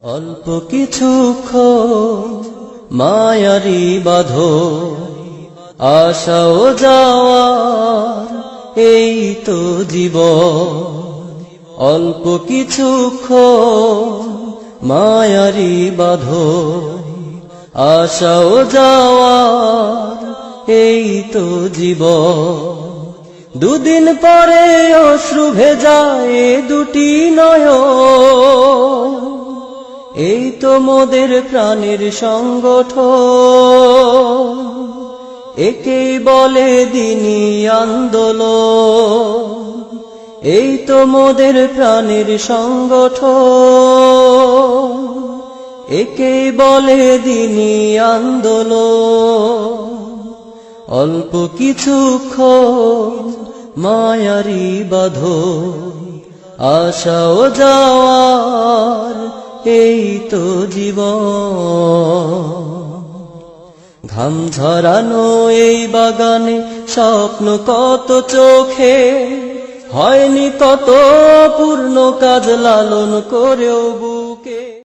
অল্প কিছুক্ষণ মায়ারি বাঁধো, আশাও যাওয়ার এই তো জীবন। অল্প কিছুক্ষণ মায়ারি বাঁধো, আশাও যাওয়ার এই তো জীবন। দুদিন পরে অশ্রু ভেজায় দুটি নয়ন, এই তো মোদের প্রাণের সংগঠন। একেই বলে দিনী আন্দোলন, এই তো মোদের প্রাণের সংগঠন। একেই বলে দিনী আন্দোলন। অল্প কিছুক্ষণ মায়ারি বাঁধো, আশাও যাওয়ার এই তো জীবন। ঘাম ঝরানো এই বাগানে স্বপ্ন কত চোখে, হয়নি তত পূর্ণ কাজ লালন করেও